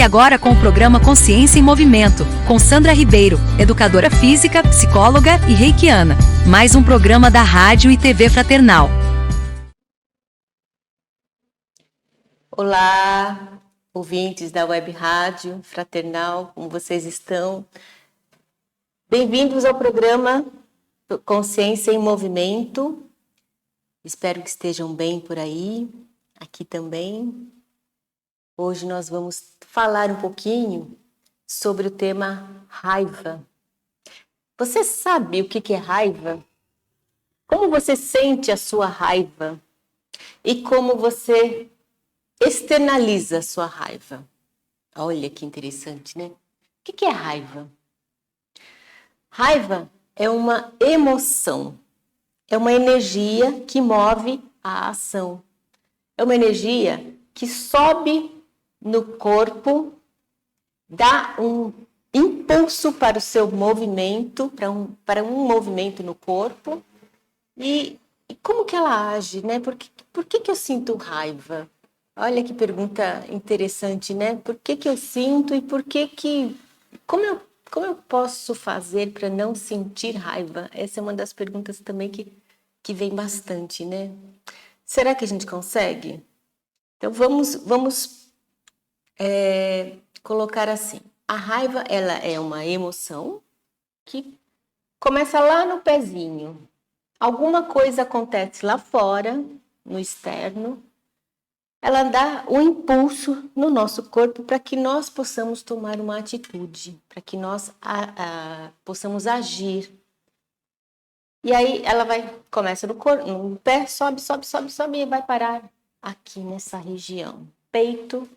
agora com o programa Consciência em Movimento, com Sandra Ribeiro, educadora física, psicóloga e reikiana. Mais um programa da Rádio e TV Fraternal. Olá, ouvintes da Web Rádio Fraternal, como vocês estão? Bem-vindos ao programa Consciência em Movimento. Espero que estejam bem por aí, aqui também. Hoje nós vamos falar um pouquinho sobre o tema raiva. Você sabe o que é raiva? Como você sente a sua raiva? E como você externaliza a sua raiva? Olha que interessante, né? O que é raiva? Raiva é uma emoção, é uma energia que move a ação. É uma energia que sobe no corpo, dá um impulso para o seu movimento, para um movimento no corpo. E como que ela age, né? Por que eu sinto raiva? Olha que pergunta interessante, né? Por que eu sinto e como eu posso fazer para não sentir raiva? Essa é uma das perguntas também que vem bastante, né? Será que a gente consegue? Então vamos colocar assim. A raiva, ela é uma emoção que começa lá no pezinho. Alguma coisa acontece lá fora, no externo, ela dá um impulso no nosso corpo para que nós possamos tomar uma atitude, para que nós possamos agir. E aí ela começa no pé, sobe e vai parar aqui nessa região. Peito,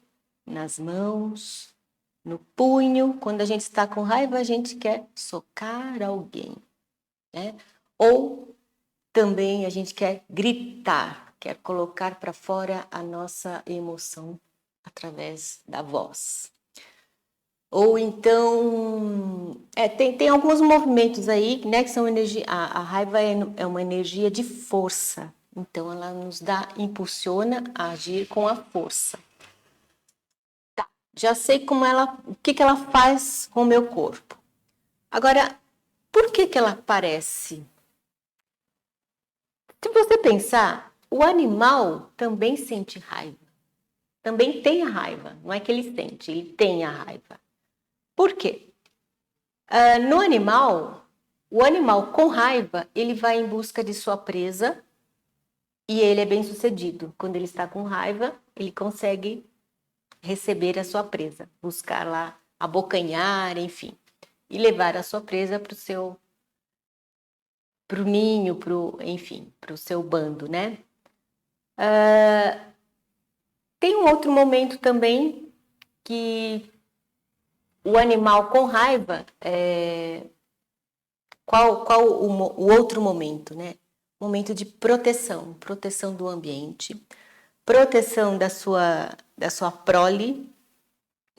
nas mãos, no punho. Quando a gente está com raiva, a gente quer socar alguém, né? Ou também a gente quer gritar, quer colocar para fora a nossa emoção através da voz. Ou então, tem alguns movimentos aí, né, que são energia. A raiva é uma energia de força, então ela nos impulsiona a agir com a força. Tá, já sei o que ela faz com o meu corpo. Agora, por que ela aparece? Se você pensar, o animal também sente raiva. Também tem a raiva. Não é que ele sente, ele tem a raiva. Por quê? No animal, o animal com raiva, ele vai em busca de sua presa e ele é bem sucedido. Quando ele está com raiva, ele consegue receber a sua presa, buscar lá, abocanhar, enfim, e levar a sua presa para o ninho, enfim, para o seu bando, né? Tem um outro momento também que o animal com raiva, qual o outro momento, né? Momento de proteção do ambiente, proteção da sua prole.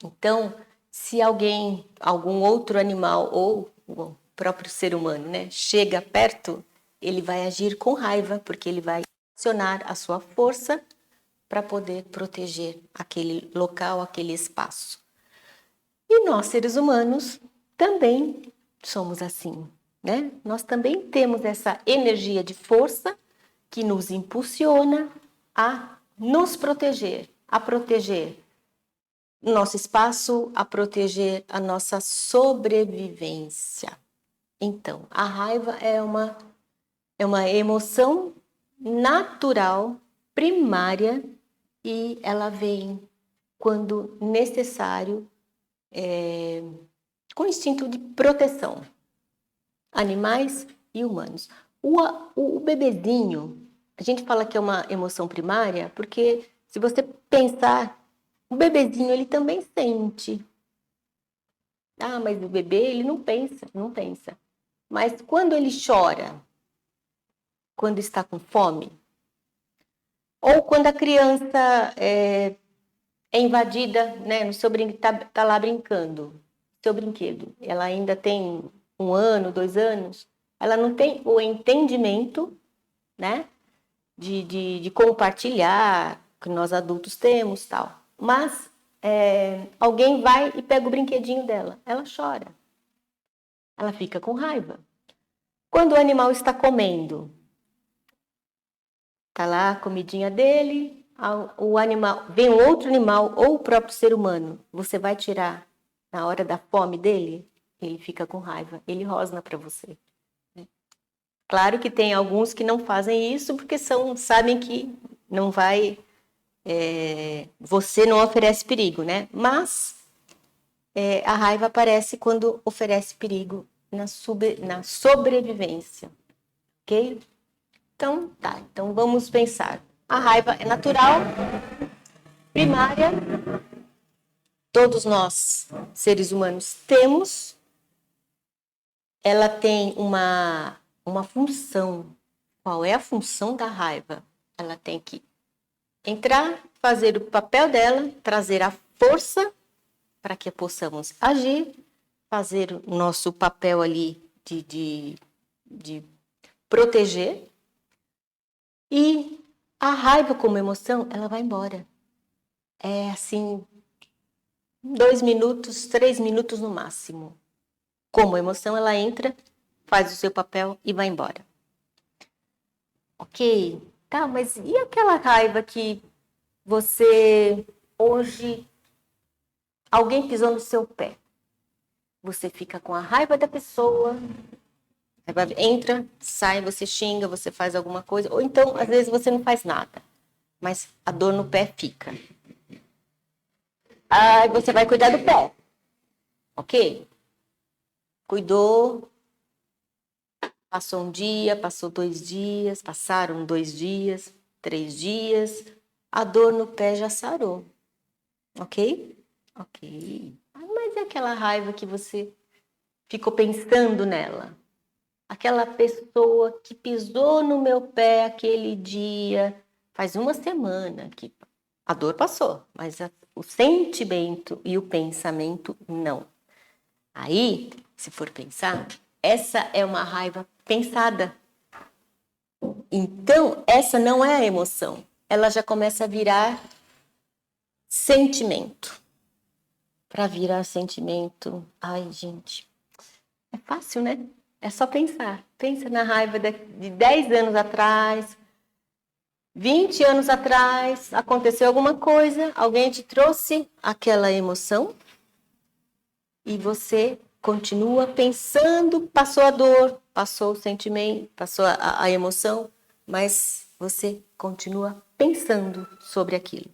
Então, se algum outro animal ou o próprio ser humano, né, chega perto, ele vai agir com raiva, porque ele vai acionar a sua força para poder proteger aquele local, aquele espaço. E nós, seres humanos, também somos assim, né? Nós também temos essa energia de força que nos impulsiona a nos proteger, a proteger o nosso espaço, a proteger a nossa sobrevivência. Então, a raiva é uma emoção natural, primária, e ela vem quando necessário, com instinto de proteção, animais e humanos. O bebezinho, a gente fala que é uma emoção primária, porque se você pensar, o bebezinho ele também sente. Ah, mas o bebê ele não pensa. Mas quando ele chora, quando está com fome, ou quando a criança é invadida, né, no seu tá lá brincando, seu brinquedo, ela ainda tem 1 ano, 2 anos, ela não tem o entendimento, né, de compartilhar, que nós adultos temos, tal. Mas alguém vai e pega o brinquedinho dela. Ela chora. Ela fica com raiva. Quando o animal está comendo, está lá a comidinha dele, o animal, vem um outro animal ou o próprio ser humano, você vai tirar na hora da fome dele, ele fica com raiva, ele rosna para você. Claro que tem alguns que não fazem isso porque sabem que não vai, você não oferece perigo, né? Mas a raiva aparece quando oferece perigo na sobrevivência, ok? Então, tá. Então, vamos pensar. A raiva é natural, primária. Todos nós, seres humanos, temos. Ela tem uma função. Qual é a função da raiva? Ela tem que entrar, fazer o papel dela, trazer a força para que possamos agir, fazer o nosso papel ali de proteger. E a raiva como emoção, ela vai embora. É assim, 2 minutos, 3 minutos no máximo. Como emoção, ela entra, faz o seu papel e vai embora. Ok? Tá, mas e aquela raiva que você, hoje, alguém pisou no seu pé? Você fica com a raiva da pessoa, entra, sai, você xinga, você faz alguma coisa, ou então, às vezes, você não faz nada, mas a dor no pé fica. Aí você vai cuidar do pé, ok? Cuidou, passou um dia, passou 2 dias, passaram 2 dias, 3 dias, a dor no pé já sarou, ok? Ok. Mas é aquela raiva que você ficou pensando nela. Aquela pessoa que pisou no meu pé aquele dia, faz 1 semana que a dor passou, mas o sentimento e o pensamento não. Aí, se for pensar, essa é uma raiva pensada. Então, essa não é a emoção. Ela já começa a virar sentimento. Para virar sentimento, ai, gente, é fácil, né? É só pensar. Pensa na raiva de 10 anos atrás, 20 anos atrás, aconteceu alguma coisa, alguém te trouxe aquela emoção e você continua pensando, passou a dor, passou o sentimento, passou a emoção, mas você continua pensando sobre aquilo.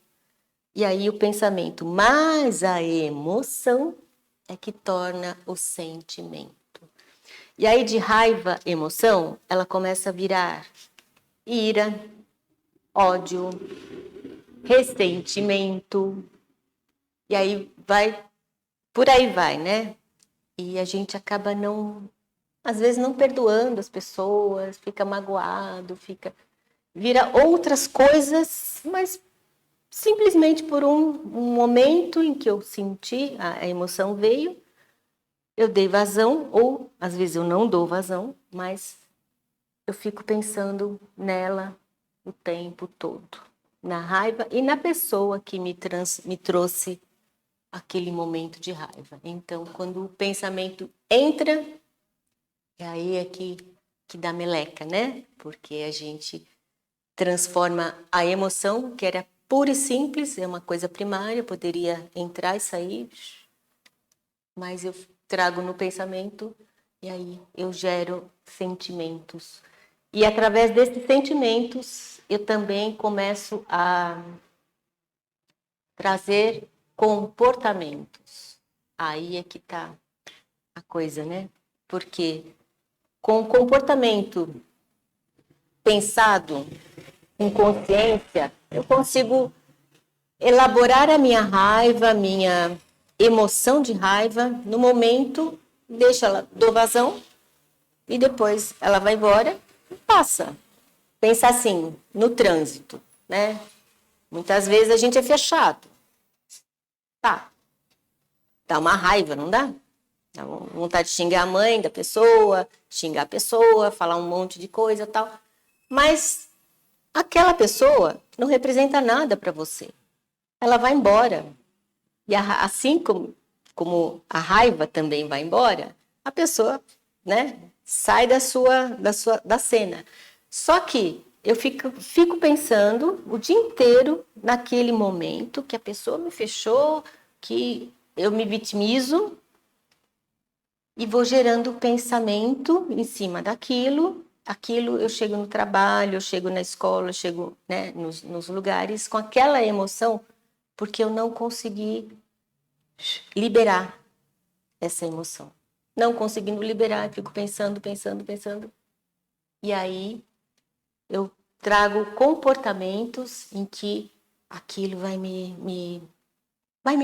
E aí o pensamento mais a emoção é que torna o sentimento. E aí de raiva, emoção, ela começa a virar ira, ódio, ressentimento. E aí por aí vai, né? E a gente acaba às vezes não perdoando as pessoas, fica magoado, vira outras coisas, mas simplesmente por um momento em que eu senti, a emoção veio, eu dei vazão, ou às vezes eu não dou vazão, mas eu fico pensando nela o tempo todo, na raiva e na pessoa que me trouxe aquele momento de raiva. Então, quando o pensamento entra, aí é que dá meleca, né? Porque a gente transforma a emoção, que era pura e simples, é uma coisa primária, poderia entrar e sair, mas eu trago no pensamento e aí eu gero sentimentos. E através desses sentimentos, eu também começo a trazer comportamentos. Aí é que tá a coisa, né? Porque com o comportamento pensado com consciência, eu consigo elaborar a minha raiva, a minha emoção de raiva no momento, deixo ela, dou vazão e depois ela vai embora e passa. Pensa assim, no trânsito, né? Muitas vezes a gente é fechado. Tá. Dá uma raiva, não dá? Dá vontade de xingar a mãe da pessoa, xingar a pessoa, falar um monte de coisa e tal. Mas aquela pessoa não representa nada para você. Ela vai embora. E assim como a raiva também vai embora, a pessoa, né, sai da cena. Só que eu fico pensando o dia inteiro naquele momento que a pessoa me fechou, que eu me vitimizo e vou gerando pensamento em cima daquilo. Aquilo, eu chego no trabalho, eu chego na escola, eu chego, né, nos lugares com aquela emoção, porque eu não consegui liberar essa emoção. Não conseguindo liberar, fico pensando. E aí eu trago comportamentos em que aquilo vai me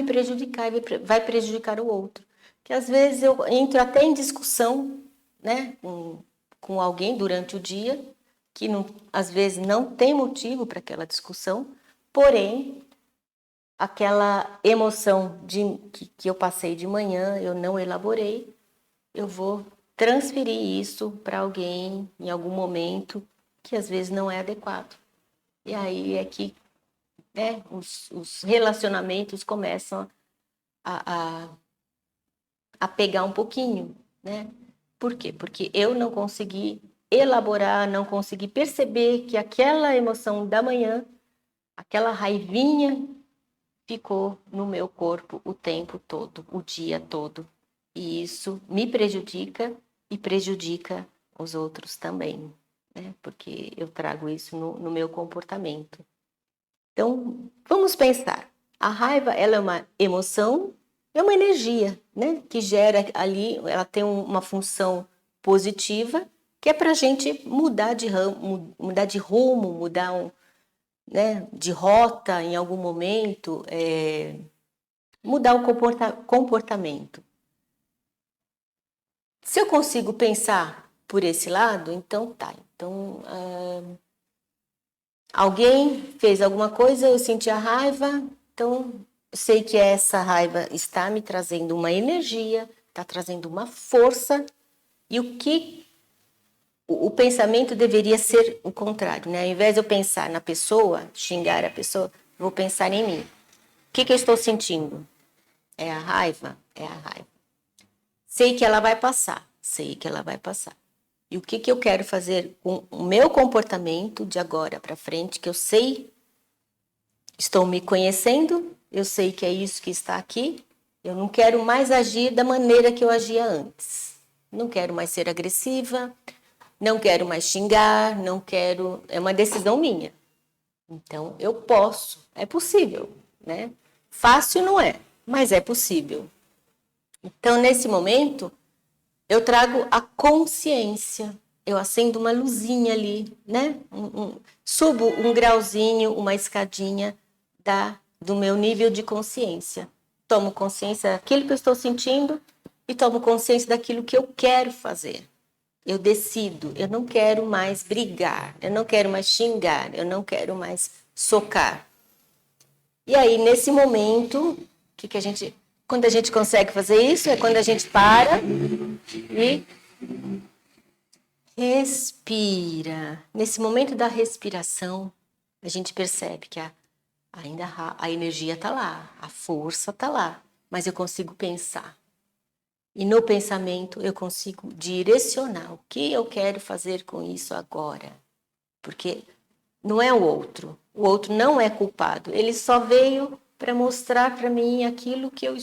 prejudicar e vai prejudicar o outro. Que às vezes eu entro até em discussão, né, com alguém durante o dia, que não, às vezes não tem motivo para aquela discussão, porém, aquela emoção que eu passei de manhã, eu não elaborei, eu vou transferir isso para alguém em algum momento que às vezes não é adequado. E aí é que, né, os relacionamentos começam a pegar um pouquinho, né? Por quê? Porque eu não consegui elaborar, não consegui perceber que aquela emoção da manhã, aquela raivinha, ficou no meu corpo o tempo todo, o dia todo. E isso me prejudica e prejudica os outros também, né? Porque eu trago isso no meu comportamento. Então, vamos pensar. A raiva, ela é uma emoção, é uma energia, né? Que gera ali, ela tem uma função positiva, que é para a gente mudar de ramo, mudar né, de rota em algum momento, mudar o comportamento. Se eu consigo pensar por esse lado, então tá. Então, alguém fez alguma coisa, eu senti a raiva, então eu sei que essa raiva está me trazendo uma energia, está trazendo uma força, e o pensamento deveria ser o contrário, né? Ao invés de eu pensar na pessoa, xingar a pessoa, eu vou pensar em mim. O que eu estou sentindo? É a raiva? É a raiva. Sei que ela vai passar. E o que eu quero fazer com o meu comportamento de agora para frente, que eu sei, estou me conhecendo, eu sei que é isso que está aqui, eu não quero mais agir da maneira que eu agia antes. Não quero mais ser agressiva, não quero mais xingar, não quero... É uma decisão minha. Então, eu posso, é possível, né? Fácil não é, mas é possível. Então, nesse momento, eu trago a consciência. Eu acendo uma luzinha ali, né? Subo um grauzinho, uma escadinha do meu nível de consciência. Tomo consciência daquilo que eu estou sentindo e tomo consciência daquilo que eu quero fazer. Eu decido, eu não quero mais brigar, eu não quero mais xingar, eu não quero mais socar. E aí, nesse momento, quando a gente consegue fazer isso, é quando a gente para e respira. Nesse momento da respiração, a gente percebe que ainda a energia está lá, a força está lá, mas eu consigo pensar. E no pensamento eu consigo direcionar o que eu quero fazer com isso agora. Porque não é o outro não é culpado, ele só veio para mostrar para mim aquilo que eu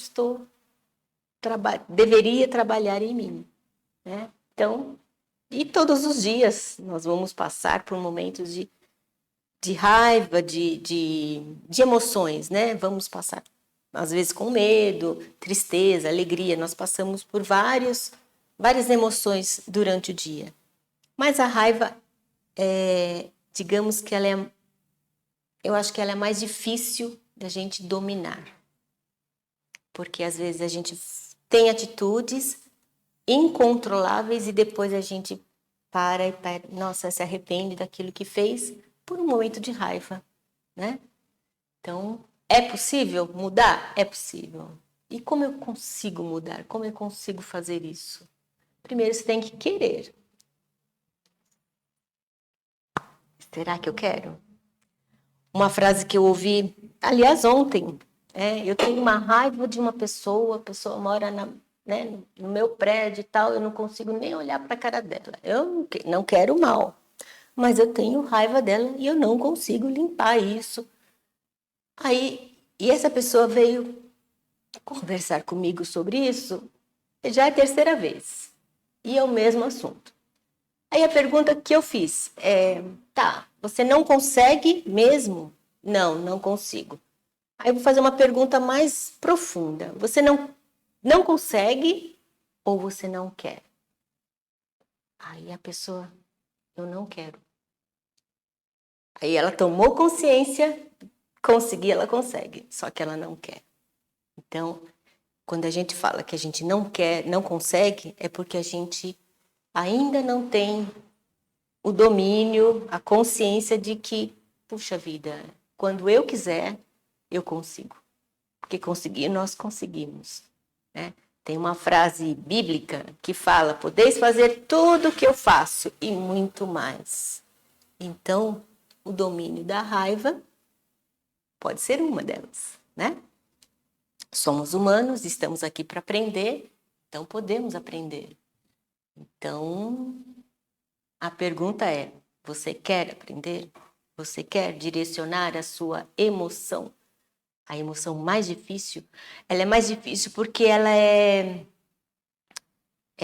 deveria trabalhar em mim, né? Então, e todos os dias nós vamos passar por momentos de raiva, de emoções, né? Vamos passar, às vezes, com medo, tristeza, alegria. Nós passamos por várias emoções durante o dia. Mas a raiva, digamos que eu acho que ela é mais difícil da gente dominar. Porque, às vezes, a gente tem atitudes incontroláveis e depois a gente nossa, se arrepende daquilo que fez por um momento de raiva, né? Então, é possível mudar? É possível. E como eu consigo mudar? Como eu consigo fazer isso? Primeiro, você tem que querer. Será que eu quero? Uma frase que eu ouvi, aliás, ontem, Eu tenho uma raiva de uma pessoa, a pessoa mora no meu prédio e tal, eu não consigo nem olhar para a cara dela. Eu não quero mal, mas eu tenho raiva dela e eu não consigo limpar isso. E essa pessoa veio conversar comigo sobre isso, já é a terceira vez, e é o mesmo assunto. Aí a pergunta que eu fiz tá, você não consegue mesmo? Não consigo. Aí eu vou fazer uma pergunta mais profunda. Você não consegue ou você não quer? Aí a pessoa, eu não quero. Aí ela tomou consciência, conseguir ela consegue, só que ela não quer. Então, quando a gente fala que a gente não quer, não consegue, é porque a gente ainda não tem o domínio, a consciência de que, puxa vida, quando eu quiser, eu consigo. Porque conseguir, nós conseguimos. Né? Tem uma frase bíblica que fala, podeis fazer tudo o que eu faço e muito mais. Então, o domínio da raiva pode ser uma delas, né? Somos humanos, estamos aqui para aprender, então podemos aprender. Então, a pergunta é, você quer aprender? Você quer direcionar a sua emoção? A emoção mais difícil, ela é mais difícil porque ela é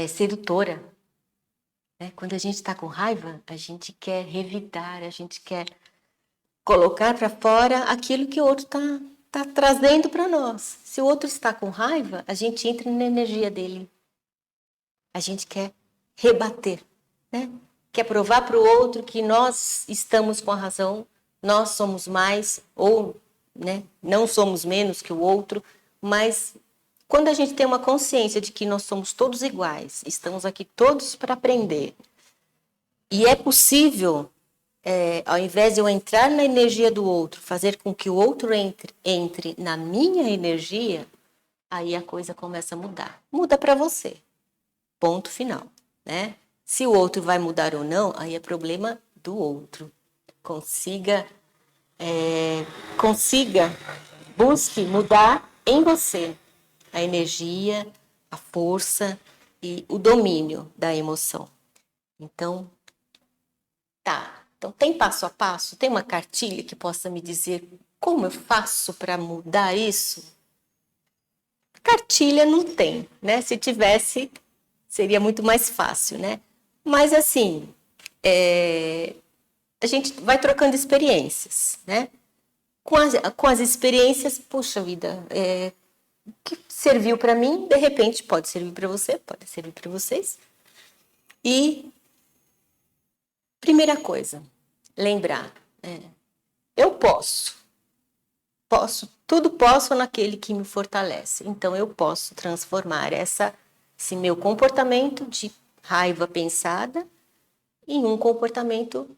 sedutora. Né? Quando a gente está com raiva, a gente quer revidar, a gente quer colocar para fora aquilo que o outro está trazendo para nós. Se o outro está com raiva, a gente entra na energia dele. A gente quer rebater, né? Quer provar para o outro que nós estamos com a razão, nós somos mais, ou não somos menos que o outro, mas quando a gente tem uma consciência de que nós somos todos iguais, estamos aqui todos para aprender, e é possível, ao invés de eu entrar na energia do outro, fazer com que o outro entre na minha energia, aí a coisa começa a mudar. Muda para você. Ponto final, né? Se o outro vai mudar ou não, aí é problema do outro. Busque mudar em você a energia, a força e o domínio da emoção. Então, Então tem passo a passo? Tem uma cartilha que possa me dizer como eu faço para mudar isso? Cartilha não tem, né? Se tivesse, seria muito mais fácil, né? Mas, assim, a gente vai trocando experiências, né? Com as experiências, puxa vida, o que serviu para mim, de repente, pode servir para você, pode servir para vocês. E, primeira coisa, lembrar, eu tudo posso naquele que me fortalece. Então, eu posso transformar esse meu comportamento de raiva pensada em um comportamento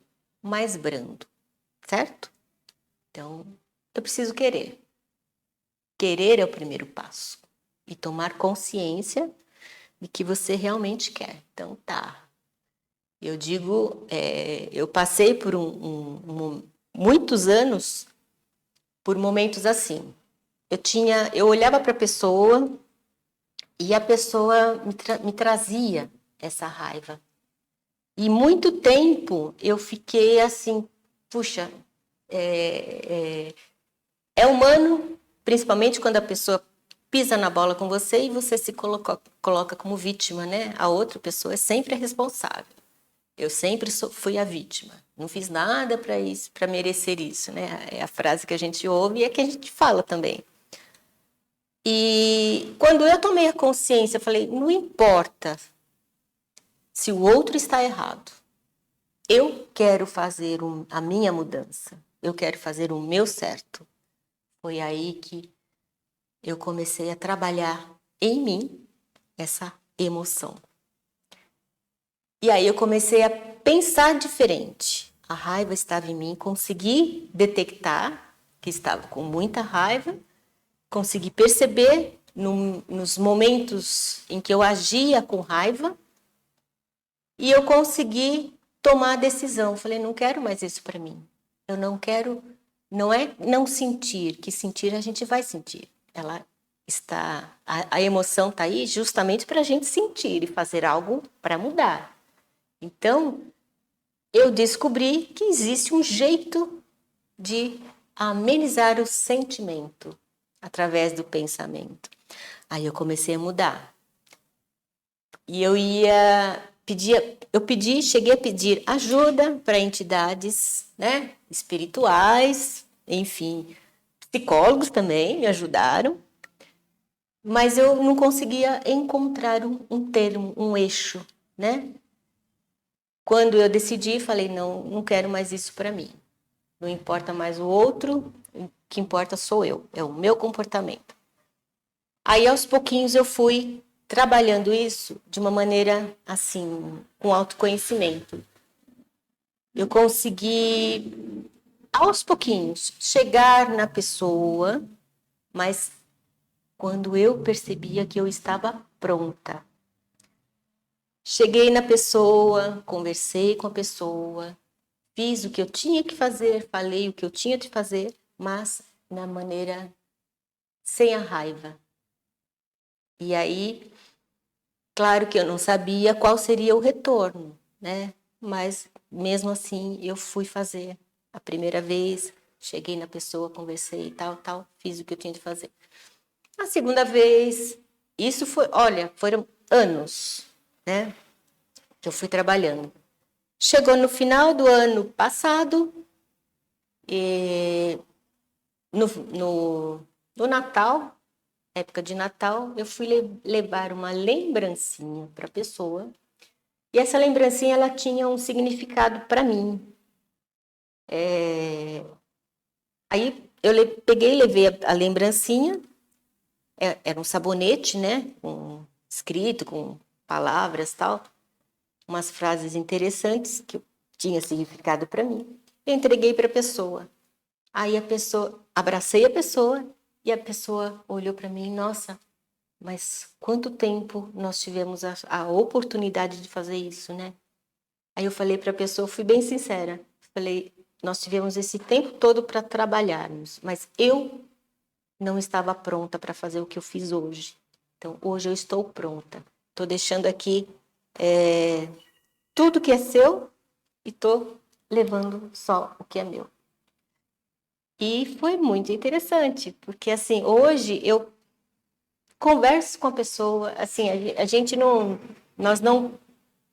mais brando, certo? Então, eu preciso querer. Querer é o primeiro passo. E tomar consciência de que você realmente quer. Então, eu digo, eu passei por muitos anos por momentos assim. Eu olhava para a pessoa e a pessoa me trazia essa raiva. E muito tempo eu fiquei assim, puxa, é humano, principalmente quando a pessoa pisa na bola com você e você se coloca como vítima, né? A outra pessoa é sempre a responsável. Eu sempre fui a vítima. Não fiz nada para merecer isso, né? É a frase que a gente ouve e é que a gente fala também. E quando eu tomei a consciência, eu falei, não importa se o outro está errado. Eu quero fazer a minha mudança. Eu quero fazer o meu certo. Foi aí que eu comecei a trabalhar em mim essa emoção. E aí eu comecei a pensar diferente. A raiva estava em mim, consegui detectar que estava com muita raiva, consegui perceber nos momentos em que eu agia com raiva e eu consegui tomar a decisão. Falei, não quero mais isso para mim. Eu não quero Não é não sentir, que sentir a gente vai sentir. Ela está, a emoção está aí justamente para a gente sentir e fazer algo para mudar. Então, eu descobri que existe um jeito de amenizar o sentimento através do pensamento. Aí eu comecei a mudar. E cheguei a pedir ajuda para entidades, né, espirituais, enfim, psicólogos também me ajudaram, mas eu não conseguia encontrar um termo, um eixo, né? Quando eu decidi, falei, não quero mais isso para mim. Não importa mais o outro, o que importa sou eu, é o meu comportamento. Aí, aos pouquinhos, eu fui trabalhando isso de uma maneira, assim, com autoconhecimento. Eu consegui, aos pouquinhos, chegar na pessoa, mas quando eu percebia que eu estava pronta. Cheguei na pessoa, conversei com a pessoa, fiz o que eu tinha que fazer, falei o que eu tinha de fazer, mas na maneira sem a raiva. E aí, claro que eu não sabia qual seria o retorno, né? Mas mesmo assim, eu fui fazer a primeira vez, cheguei na pessoa, conversei e tal, fiz o que eu tinha de fazer. A segunda vez, isso foi, olha, foram anos, né? Que eu fui trabalhando. Chegou no final do ano passado, e no Natal, época de Natal, eu fui levar uma lembrancinha para a pessoa. E essa lembrancinha, ela tinha um significado para mim. Aí eu peguei e levei a lembrancinha. Era um sabonete, né? Escrito com palavras e tal. Umas frases interessantes que tinha significado para mim. Eu entreguei para a pessoa. Aí abracei a pessoa e a pessoa olhou para mim, nossa, mas quanto tempo nós tivemos a oportunidade de fazer isso, né? Aí eu falei para a pessoa, fui bem sincera, falei, nós tivemos esse tempo todo para trabalharmos, mas eu não estava pronta para fazer o que eu fiz hoje. Então, hoje eu estou pronta. Estou deixando aqui tudo que é seu e estou levando só o que é meu. E foi muito interessante, porque assim, hoje eu converso com a pessoa, assim, a gente nós não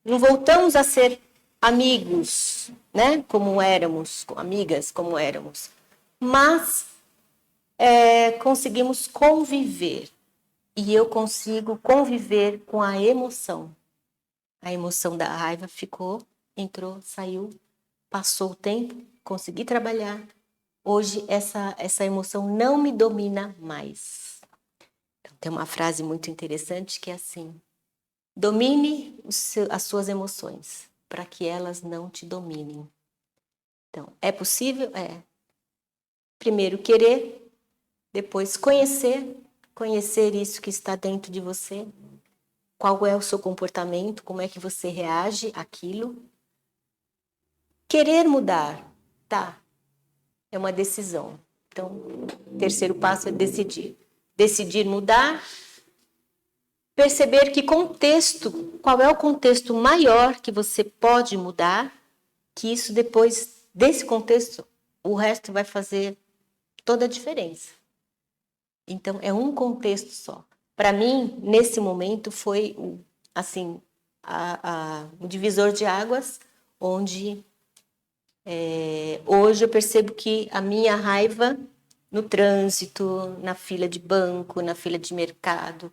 voltamos a ser amigos, né, como éramos, amigas como éramos, mas conseguimos conviver, e eu consigo conviver com a emoção da raiva entrou, saiu, passou o tempo, consegui trabalhar. Hoje, essa emoção não me domina mais. Então, tem uma frase muito interessante que é assim: domine as suas emoções, para que elas não te dominem. Então, é possível? É. Primeiro, querer, depois conhecer isso que está dentro de você, qual é o seu comportamento, como é que você reage àquilo. Querer mudar, tá? É uma decisão. Então, o terceiro passo é decidir. Decidir mudar, perceber que qual é o contexto maior que você pode mudar, que isso depois desse contexto, o resto vai fazer toda a diferença. Então, é um contexto só. Para mim, nesse momento, foi assim, o divisor de águas, onde hoje eu percebo que a minha raiva no trânsito, na fila de banco, na fila de mercado,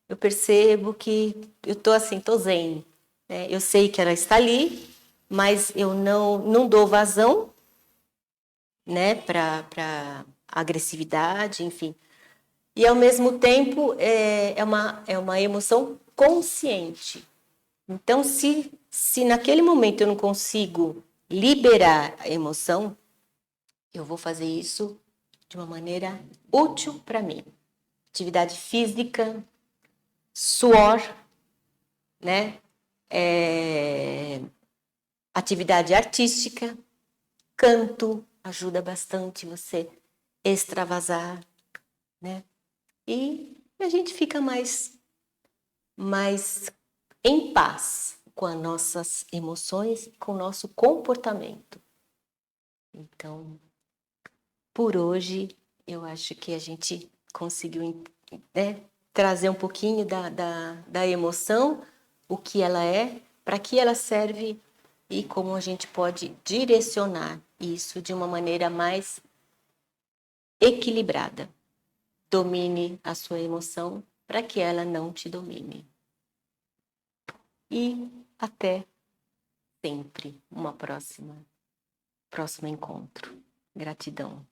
eu percebo que eu tô zen. Né? Eu sei que ela está ali, mas eu não dou vazão, né, para agressividade, enfim. E, ao mesmo tempo, é uma emoção consciente. Então, se naquele momento eu não consigo liberar a emoção, eu vou fazer isso de uma maneira útil para mim. Atividade física, suor, né? Atividade artística, canto, ajuda bastante você extravasar, né? E a gente fica mais em paz com as nossas emoções, com o nosso comportamento. Então, por hoje, eu acho que a gente conseguiu, né, trazer um pouquinho da emoção, o que ela é, para que ela serve e como a gente pode direcionar isso de uma maneira mais equilibrada. Domine a sua emoção para que ela não te domine. E até sempre uma próximo encontro. Gratidão.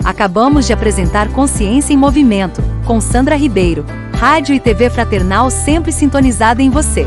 Acabamos de apresentar Consciência em Movimento, com Sandra Ribeiro. Rádio e TV Fraternal sempre sintonizada em você.